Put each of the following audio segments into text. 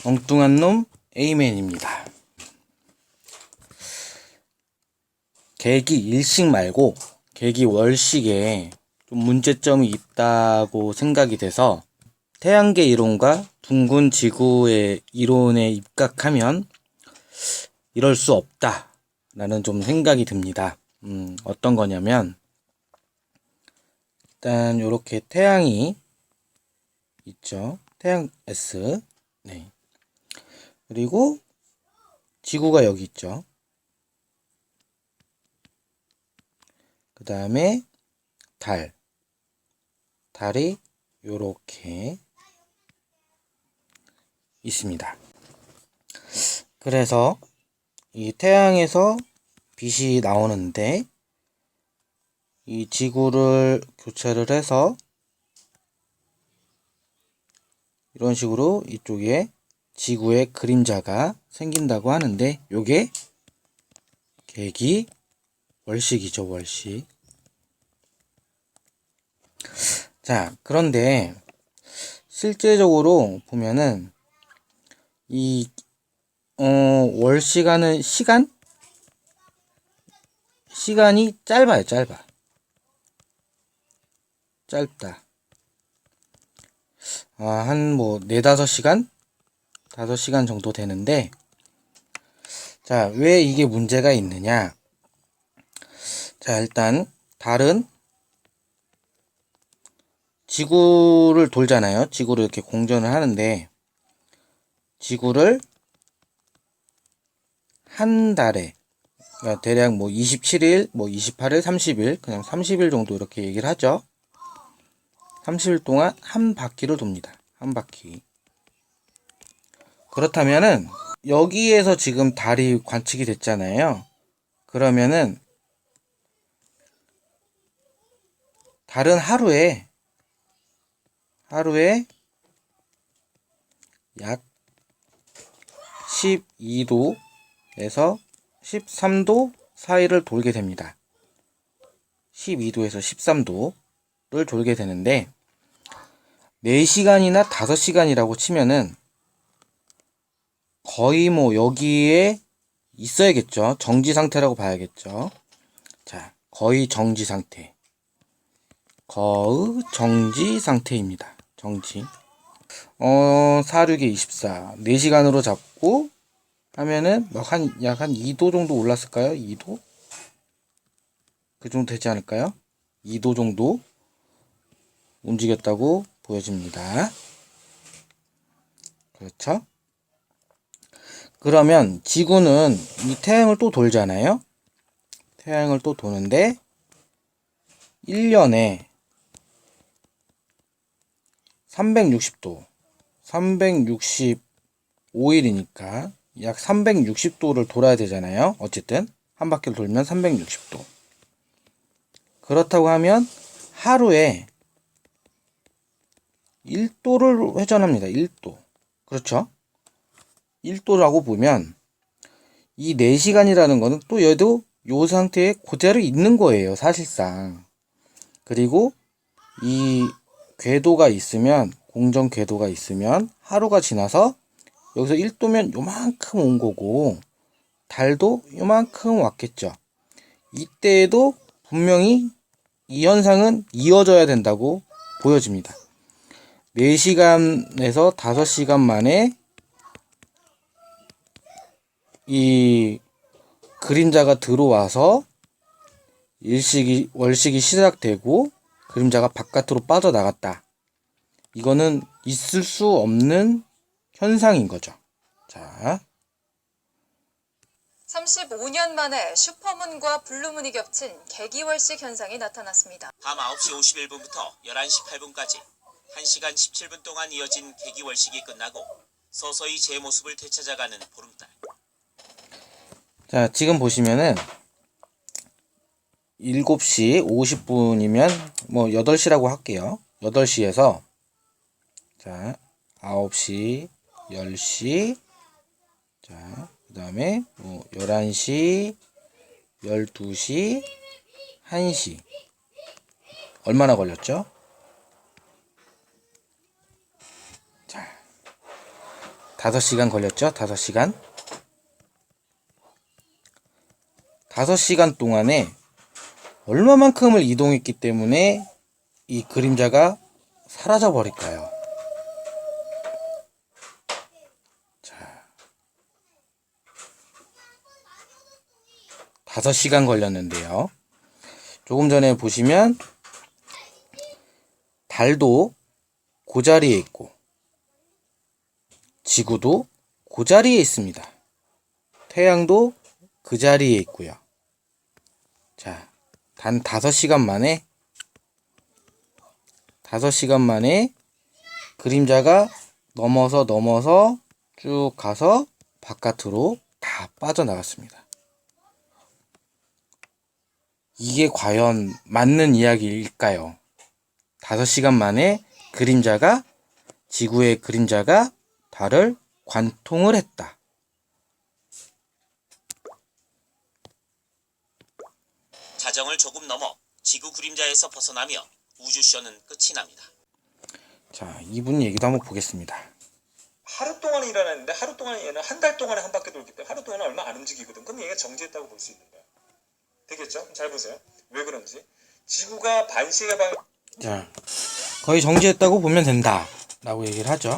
엉뚱한 놈 A맨입니다. 계기 일식 말고 계기 월식에 좀 문제점이 있다고 생각이 돼서 태양계 이론과 둥근 지구의 이론에 입각하면 이럴 수 없다 라는 좀 생각이 듭니다. 어떤 거냐면 일단 이렇게 태양이 있죠. 태양 S. 네. 그리고 지구가 여기 있죠. 그 다음에 달이 요렇게 있습니다. 그래서 이 태양에서 빛이 나오는데 이 지구를 교체를 해서 이런 식으로 이쪽에 지구의 그림자가 생긴다고 하는데 요게 계기 월식이죠. 월식. 자, 그런데 실제적으로 보면은 이 월시간은 시간이 짧아요. 짧다. 한 뭐 4, 5시간? 5시간 정도 되는데, 자, 왜 이게 문제가 있느냐? 자, 일단 달은 지구를 돌잖아요. 지구를 이렇게 공전을 하는데 지구를 한 달에, 그러니까 대략 뭐 27일, 뭐 28일, 30일, 그냥 30일 정도 이렇게 얘기를 하죠. 30일 동안 한 바퀴를 돕니다. 한 바퀴. 그렇다면은 여기에서 지금 달이 관측이 됐잖아요. 그러면은 달은 하루에 약 12도에서 13도 사이를 돌게 됩니다. 12도에서 13도를 돌게 되는데 4시간이나 5시간이라고 치면은 거의 뭐 여기에 있어야겠죠. 정지 상태라고 봐야겠죠. 자, 거의 정지 상태입니다. 정지. 4, 6에 24. 4시간으로 잡고 하면은 약 한 2도 정도 올랐을까요? 2도? 그 정도 되지 않을까요? 2도 정도 움직였다고 보여집니다. 그렇죠? 그러면 지구는 이 태양을 또 돌잖아요? 태양을 또 도는데 1년에 360도, 365일이니까 약 360도를 돌아야 되잖아요. 어쨌든 한 바퀴를 돌면 360도. 그렇다고 하면 하루에 1도를 회전합니다. 1도. 그렇죠? 1도라고 보면 이 4시간이라는 거는 또 얘도 요 상태에 그대로 있는 거예요. 사실상. 그리고 이 궤도가 있으면, 공전 궤도가 있으면 하루가 지나서 여기서 1도면 요만큼 온 거고 달도 요만큼 왔겠죠. 이때에도 분명히 이 현상은 이어져야 된다고 보여집니다. 4시간에서 5시간 만에 이 그림자가 들어와서 월식이 시작되고 그림자가 바깥으로 빠져나갔다. 이거는 있을 수 없는 현상인 거죠. 자, 35년 만에 슈퍼문과 블루문이 겹친 계기월식 현상이 나타났습니다. 밤 9시 51분부터 11시 8분까지 1시간 17분 동안 이어진 계기월식이 끝나고 서서히 제 모습을 되찾아가는 보름달. 자, 지금 보시면은 7시 50분이면 뭐 8시라고 할게요. 8시에서 자, 9시, 10시, 자, 그 다음에 뭐 11시, 12시, 1시. 얼마나 걸렸죠? 자, 5시간 걸렸죠? 5시간. 5시간 동안에 얼마만큼을 이동했기 때문에 이 그림자가 사라져 버릴까요? 자, 5시간 걸렸는데요. 조금 전에 보시면 달도 그 자리에 있고 지구도 그 자리에 있습니다. 태양도 그 자리에 있고요. 자, 단 5시간 만에 그림자가 넘어서 쭉 가서 바깥으로 다 빠져나갔습니다. 이게 과연 맞는 이야기일까요? 5시간 만에 지구의 그림자가 달을 관통을 했다. 자정을 조금 넘어 지구 그림자에서 벗어나며 우주쇼는 끝이 납니다. 자, 이분 얘기도 한번 보겠습니다. 하루 동안 일어났는데 하루 동안 얘는 한 달 동안에 한 바퀴 돌기 때문에 하루 동안 얼마 안 움직이거든. 그럼 얘가 정지했다고 볼 수 있는 거야. 되겠죠? 잘 보세요. 왜 그런지. 지구가 반시계 방 자, 거의 정지했다고 보면 된다 라고 얘기를 하죠.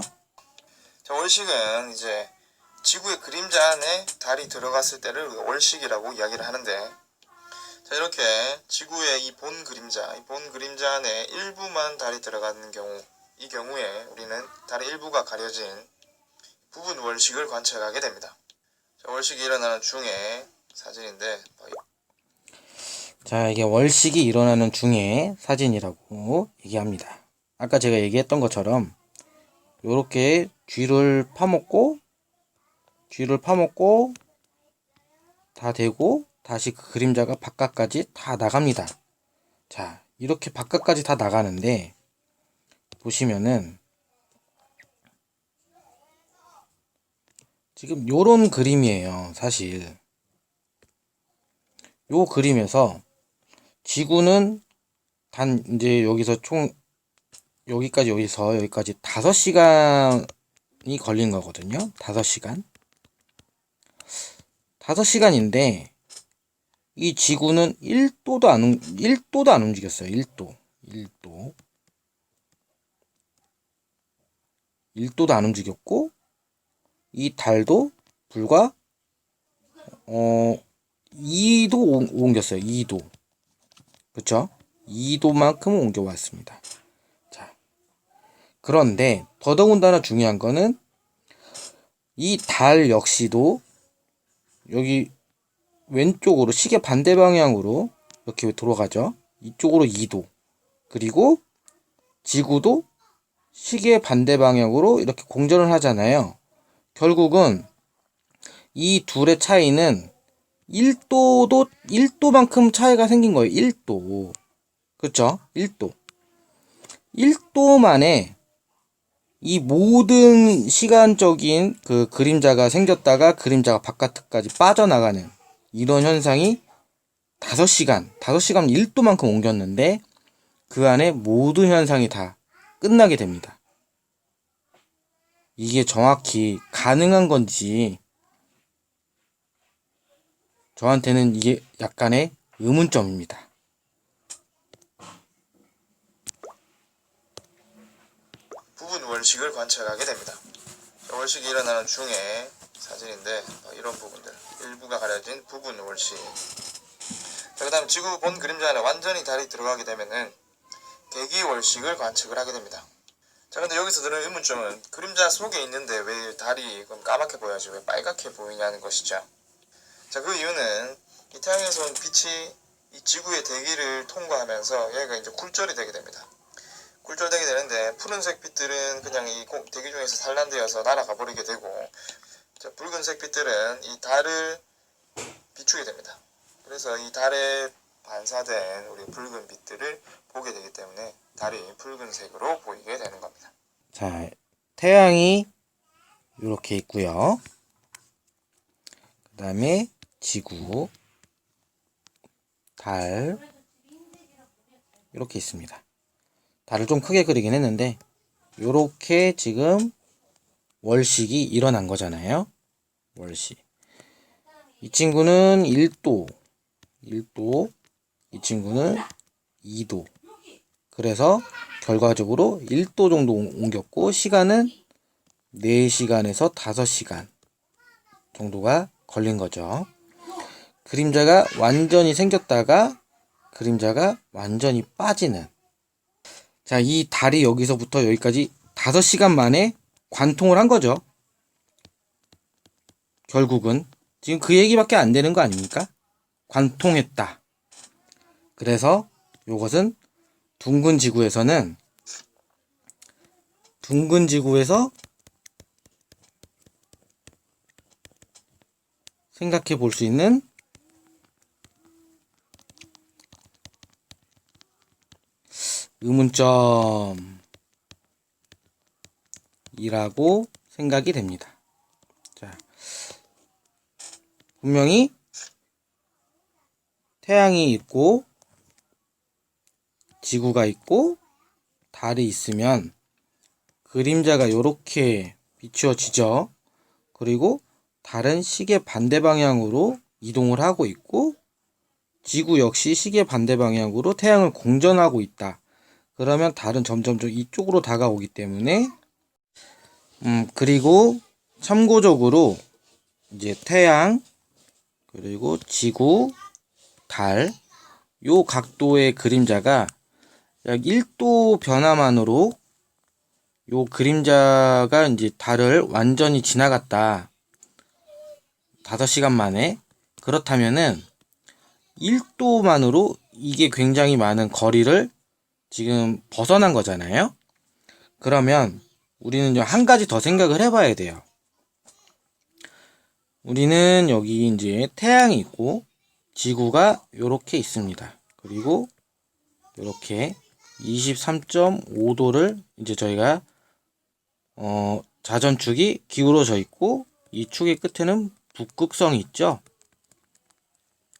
자, 월식은 이제 지구의 그림자 안에 달이 들어갔을 때를 우리가 월식이라고 이야기를 하는데, 자, 이렇게 지구의 이 본 그림자 안에 일부만 달이 들어가는 경우, 이 경우에 우리는 달의 일부가 가려진 부분 월식을 관측하게 됩니다. 자, 월식이 일어나는 중에 사진인데, 자, 이게 월식이 일어나는 중에 사진이라고 얘기합니다. 아까 제가 얘기했던 것처럼 요렇게 쥐를 파먹고 다 되고 다시 그 그림자가 바깥까지 다 나갑니다. 자, 이렇게 바깥까지 다 나가는데 보시면은 지금 요런 그림이에요. 사실 요 그림에서 지구는 단 이제 여기서 총 여기까지 5시간이 걸린 거거든요. 5시간. 5시간인데 이 지구는 1도도 안 움직였어요. 1도도 안 움직였고 이 달도 불과 2도 옮겼어요. 2도. 그쵸? 2도만큼 옮겨왔습니다. 자, 그런데 더더군다나 중요한 거는 이 달 역시도 여기 왼쪽으로 시계 반대 방향으로 이렇게 돌아가죠. 이쪽으로 2도. 그리고 지구도 시계 반대 방향으로 이렇게 공전을 하잖아요. 결국은 이 둘의 차이는 1도만큼 차이가 생긴 거예요. 1도. 그쵸? 1도. 1도 만에 이 모든 시간적인 그 그림자가 생겼다가 그림자가 바깥까지 빠져나가는 이런 현상이 5시간 1도만큼 옮겼는데 그 안에 모든 현상이 다 끝나게 됩니다. 이게 정확히 가능한 건지 저한테는 이게 약간의 의문점입니다. 부분 월식을 관측하게 됩니다. 자, 월식이 일어나는 중에 사진인데, 이런 부분들, 일부가 가려진 부분 월식. 자, 그 다음 지구 본 그림자 안에 완전히 달이 들어가게 되면은 개기 월식을 관측을 하게 됩니다. 자, 근데 여기서 드는 의문점은 그림자 속에 있는데 왜 달이 그럼 까맣게 보여야지 왜 빨갛게 보이냐는 것이죠. 자, 그 이유는 이 태양에서 온 빛이 이 지구의 대기를 통과하면서 얘가 이제 굴절이 되게 됩니다. 굴절되게 되는데 푸른색 빛들은 그냥 이 대기 중에서 산란되어서 날아가 버리게 되고, 자, 붉은색 빛들은 이 달을 비추게 됩니다. 그래서 이 달에 반사된 우리 붉은 빛들을 보게 되기 때문에 달이 붉은색으로 보이게 되는 겁니다. 자, 태양이 이렇게 있고요. 그 다음에 지구, 달 이렇게 있습니다. 달을 좀 크게 그리긴 했는데 요렇게 지금 월식이 일어난 거잖아요. 월식. 이 친구는 1도, 이 친구는 2도. 그래서 결과적으로 1도 정도 옮겼고, 시간은 4시간에서 5시간 정도가 걸린 거죠. 그림자가 완전히 생겼다가 그림자가 완전히 빠지는. 자, 이 달이 여기서부터 여기까지 5시간 만에 관통을 한 거죠. 결국은 지금 그 얘기밖에 안 되는 거 아닙니까? 관통했다. 그래서 요것은 둥근 지구에서 생각해 볼 수 있는 의문점이라고 생각이 됩니다. 자, 분명히 태양이 있고 지구가 있고 달이 있으면 그림자가 이렇게 비추어지죠. 그리고 달은 시계 반대 방향으로 이동을 하고 있고 지구 역시 시계 반대 방향으로 태양을 공전하고 있다. 그러면 달은 점점 이쪽으로 다가오기 때문에 그리고 참고적으로 이제 태양 그리고 지구, 달 요 각도의 그림자가 약 1도 변화만으로 요 그림자가 이제 달을 완전히 지나갔다. 5시간 만에. 그렇다면은 1도만으로 이게 굉장히 많은 거리를 지금 벗어난 거잖아요. 그러면 우리는 한 가지 더 생각을 해봐야 돼요. 우리는 여기 이제 태양이 있고 지구가 요렇게 있습니다. 그리고 요렇게 23.5도를 이제 저희가 자전축이 기울어져 있고 이 축의 끝에는 북극성이 있죠.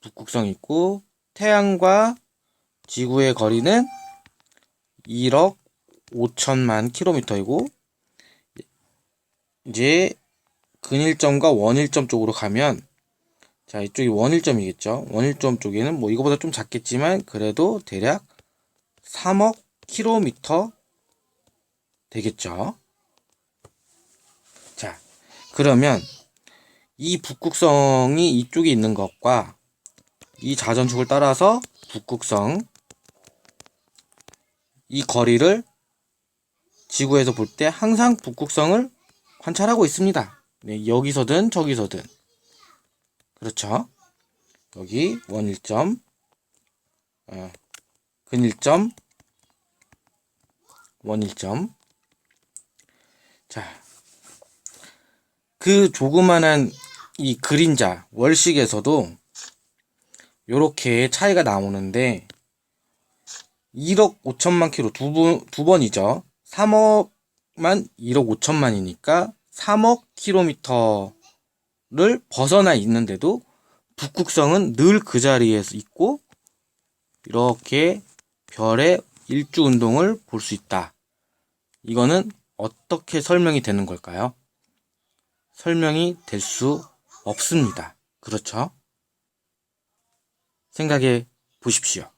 북극성이 있고 태양과 지구의 거리는 1억 5천만 킬로미터이고 이제 근일점과 원일점 쪽으로 가면 자 이쪽이 원일점이겠죠. 원일점 쪽에는 뭐 이거보다 좀 작겠지만 그래도 대략 3억 킬로미터 되겠죠. 자 그러면 이 북극성이 이쪽에 있는 것과 이 자전축을 따라서 북극성 이 거리를 지구에서 볼 때 항상 북극성을 관찰하고 있습니다. 네, 여기서든 저기서든 그렇죠. 여기 원일점 근일점 원일점 자, 그 조그만한 이 그림자 월식에서도 요렇게 차이가 나오는데 1억 5천만 킬로 두 번이죠. 3억만 1억 5천만이니까 3억 킬로미터를 벗어나 있는데도 북극성은 늘 그 자리에 있고 이렇게 별의 일주 운동을 볼 수 있다. 이거는 어떻게 설명이 되는 걸까요? 설명이 될 수 없습니다. 그렇죠? 생각해 보십시오.